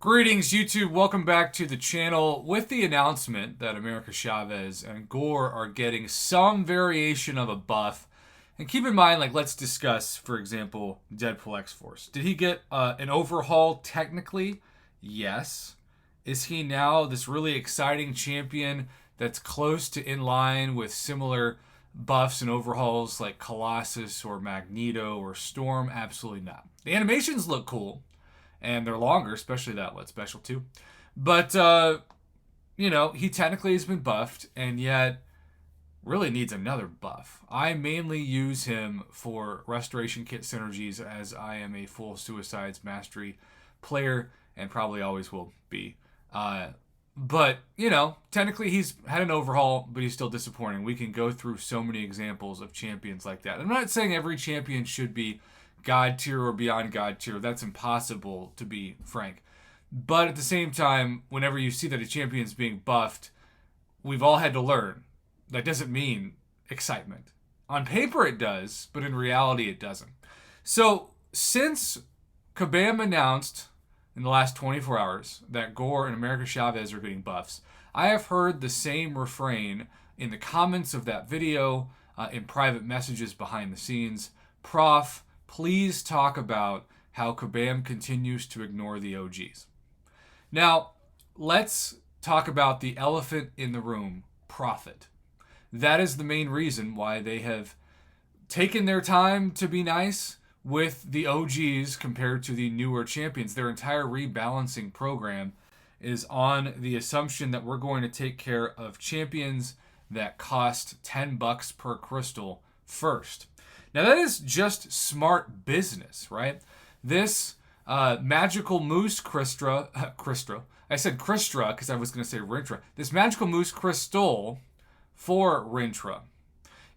Greetings, YouTube. Welcome back to the channel. With the announcement that America Chavez and Gore are getting some variation of a buff, and keep in mind, let's discuss, for example, Deadpool X-Force. Did he get an overhaul technically? Yes. Is he now this really exciting champion that's close to in line with similar buffs and overhauls like Colossus or Magneto or Storm? Absolutely not. The animations look cool and they're longer, especially that special 2. But he technically has been buffed, and yet really needs another buff. I mainly use him for restoration kit synergies, as I am a full Suicide's Mastery player and probably always will be. But technically he's had an overhaul, but he's still disappointing. We can go through so many examples of champions like that. I'm not saying every champion should be God tier or beyond God tier. That's impossible, to be frank. But at the same time, whenever you see that a champion's being buffed, we've all had to learn. That doesn't mean excitement. On paper it does, but in reality it doesn't. So since Kabam announced in the last 24 hours that Gore and America Chavez are getting buffs, I have heard the same refrain in the comments of that video, in private messages behind the scenes. Prof, please talk about how Kabam continues to ignore the OGs. Now, let's talk about the elephant in the room, profit. That is the main reason why they have taken their time to be nice with the OGs compared to the newer champions. Their entire rebalancing program is on the assumption that we're going to take care of champions that cost $10 per crystal first. Now, that is just smart business, right? This magical moose Crystra, I said Crystra because I was going to say Rintra. This magical moose crystal for Rintra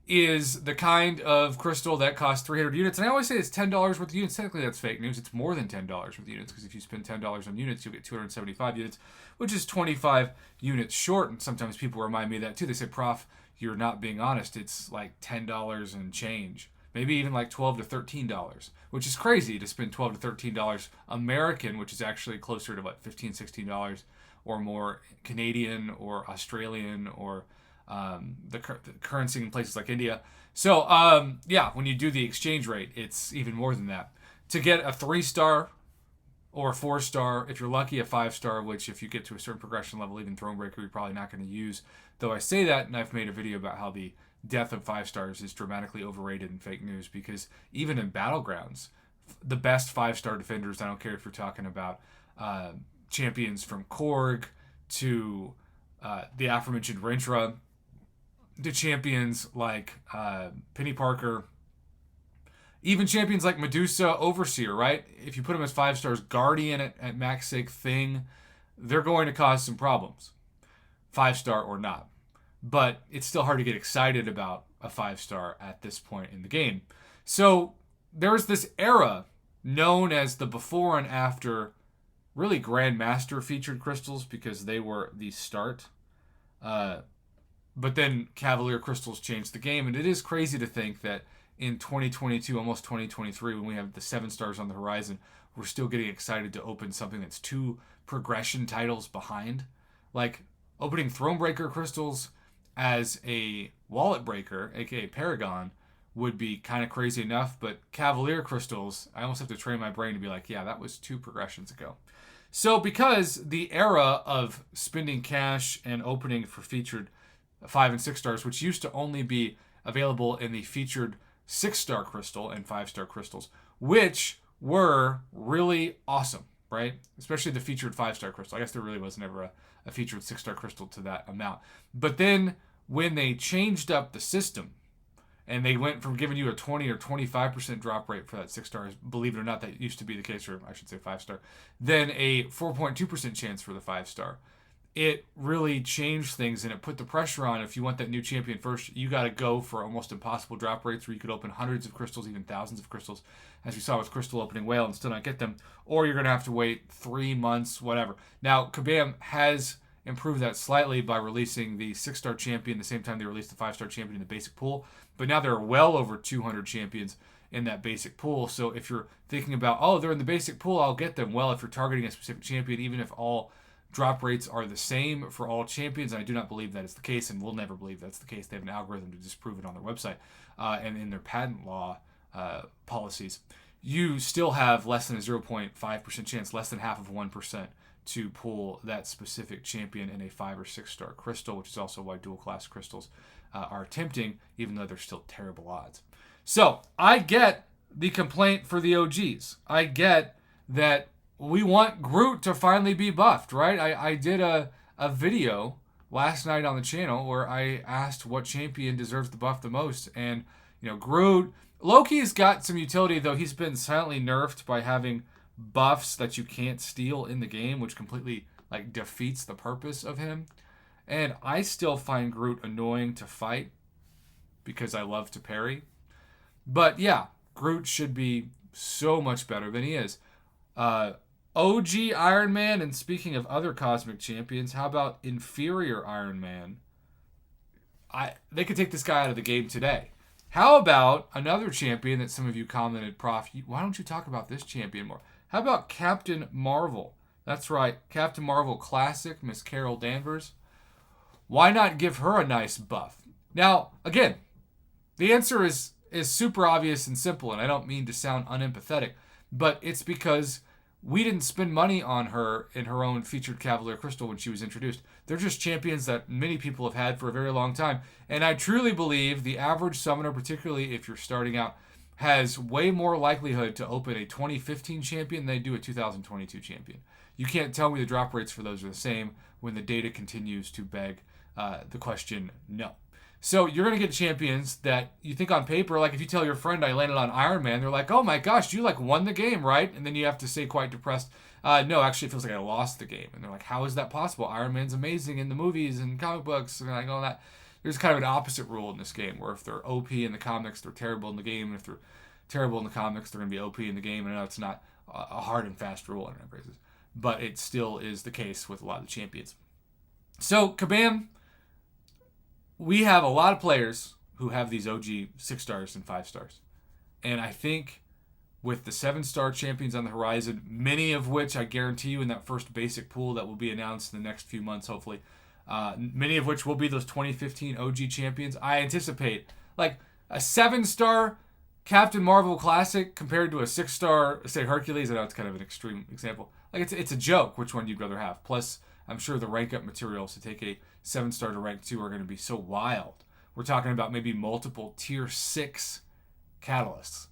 is the kind of crystal that costs 300 units. And I always say it's $10 worth of units. Technically, that's fake news. It's more than $10 worth of units, because if you spend $10 on units, you'll get 275 units, which is 25 units short. And sometimes people remind me of that too. They say, Prof, you're not being honest. It's like $10 and change. Maybe even like $12 to $13, which is crazy to spend $12 to $13 American, which is actually closer to $15, $16 or more Canadian or Australian or the currency in places like India. So, when you do the exchange rate, it's even more than that. To get a 3-star or a 4-star, if you're lucky, a 5-star, which if you get to a certain progression level, even Thronebreaker, you're probably not going to use. Though I say that, and I've made a video about how the death of 5-stars is dramatically overrated and fake news, because even in Battlegrounds, the best 5-star defenders, I don't care if you're talking about champions from Korg to the aforementioned Rintra, to champions like Penny Parker, even champions like Medusa, Overseer, right? If you put them as 5-stars, Guardian at max sig, Thing, they're going to cause some problems, 5-star or not. But it's still hard to get excited about a 5-star at this point in the game. So there's this era known as the before and after, really Grandmaster featured crystals, because they were the start. But then Cavalier crystals changed the game, and it is crazy to think that in 2022, almost 2023, when we have the 7-stars on the horizon, we're still getting excited to open something that's 2 progression titles behind. Like opening Thronebreaker crystals as a wallet breaker, aka Paragon, would be kind of crazy enough, but Cavalier crystals, I almost have to train my brain to be like, yeah, that was 2 progressions ago. So because the era of spending cash and opening for featured 5 and 6-stars, which used to only be available in the featured 6-star crystal and 5-star crystals, which were really awesome, right? Especially the featured 5-star crystal. I guess there really was never a featured 6-star crystal to that amount. But then when they changed up the system and they went from giving you a 20 or 25% drop rate for that 6-star, believe it or not, that used to be the case, or I should say 5-star, then a 4.2% chance for the 5-star. It really changed things, and it put the pressure on. If you want that new champion first, you got to go for almost impossible drop rates where you could open hundreds of crystals, even thousands of crystals, as we saw with Crystal Opening Whale, and still not get them. Or you're going to have to wait 3 months, whatever. Now, Kabam has improved that slightly by releasing the 6-star champion the same time they released the 5-star champion in the basic pool. But now there are well over 200 champions in that basic pool. So if you're thinking about, oh, they're in the basic pool, I'll get them. Well, if you're targeting a specific champion, even if all drop rates are the same for all champions, and I do not believe that is the case, and we'll never believe that's the case. They have an algorithm to disprove it on their website and in their patent law policies. You still have less than a 0.5% chance, less than half of 1%, to pull that specific champion in a 5 or 6 star crystal, which is also why dual class crystals are tempting, even though they're still terrible odds. So I get the complaint for the OGs. I get that we want Groot to finally be buffed, right? I did a video last night on the channel where I asked what champion deserves the buff the most. And, Groot, Loki's got some utility, though he's been silently nerfed by having buffs that you can't steal in the game, which completely defeats the purpose of him. And I still find Groot annoying to fight because I love to parry. But yeah, Groot should be so much better than he is. OG Iron Man, and speaking of other cosmic champions, how about inferior Iron Man? They could take this guy out of the game today. How about another champion that some of you commented, Prof, why don't you talk about this champion more? How about Captain Marvel? That's right, Captain Marvel Classic, Miss Carol Danvers. Why not give her a nice buff? Now, again, the answer is super obvious and simple, and I don't mean to sound unempathetic, but it's because we didn't spend money on her in her own featured Cavalier Crystal when she was introduced. They're just champions that many people have had for a very long time, and I truly believe the average summoner, particularly if you're starting out, has way more likelihood to open a 2015 champion than they do a 2022 champion. You can't tell me the drop rates for those are the same when the data continues to beg the question no. So you're going to get champions that you think on paper, like if you tell your friend I landed on Iron Man, they're like, oh my gosh, you won the game, right? And then you have to say quite depressed, no, actually it feels like I lost the game. And they're like, how is that possible? Iron Man's amazing in the movies and comic books and all that. There's kind of an opposite rule in this game where if they're OP in the comics, they're terrible in the game. And if they're terrible in the comics, they're going to be OP in the game. And I know it's not a hard and fast rule in internet phrases, but it still is the case with a lot of the champions. So Kabam, we have a lot of players who have these OG 6 stars and 5 stars. And I think with the 7-star champions on the horizon, many of which I guarantee you in that first basic pool that will be announced in the next few months, hopefully, many of which will be those 2015 OG champions, I anticipate a 7-star Captain Marvel Classic compared to a 6-star, say, Hercules. I know it's kind of an extreme example. It's a joke which one you'd rather have. Plus, I'm sure the rank up materials to take a 7-star to rank 2 are going to be so wild. We're talking about maybe multiple tier 6 catalysts.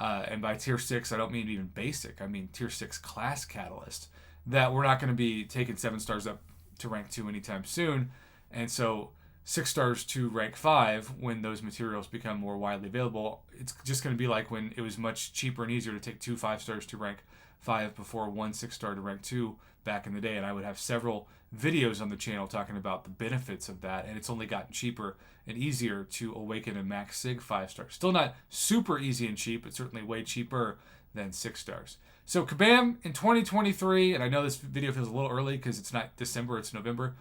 And by tier 6, I don't mean even basic. I mean tier 6 class catalysts that we're not going to be taking 7 stars up to rank 2 anytime soon. And so 6 stars to rank 5, when those materials become more widely available, it's just going to be like when it was much cheaper and easier to take 2 5 stars to rank 5 before 1 6 star to rank 2 back in the day. And I would have several videos on the channel talking about the benefits of that. And it's only gotten cheaper and easier to awaken a max sig 5 star. Still not super easy and cheap, but certainly way cheaper than 6 stars. So Kabam, in 2023, and I know this video feels a little early because it's not December, it's November,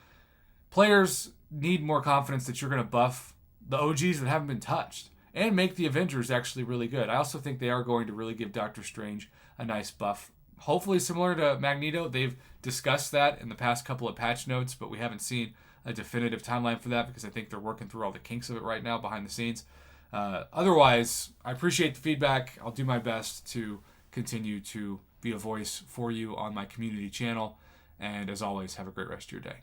players need more confidence that you're going to buff the OGs that haven't been touched and make the Avengers actually really good. I also think they are going to really give Doctor Strange a nice buff. Hopefully similar to Magneto. They've discussed that in the past couple of patch notes, but we haven't seen a definitive timeline for that because I think they're working through all the kinks of it right now behind the scenes. Otherwise, I appreciate the feedback. I'll do my best to continue to be a voice for you on my community channel. And as always, have a great rest of your day.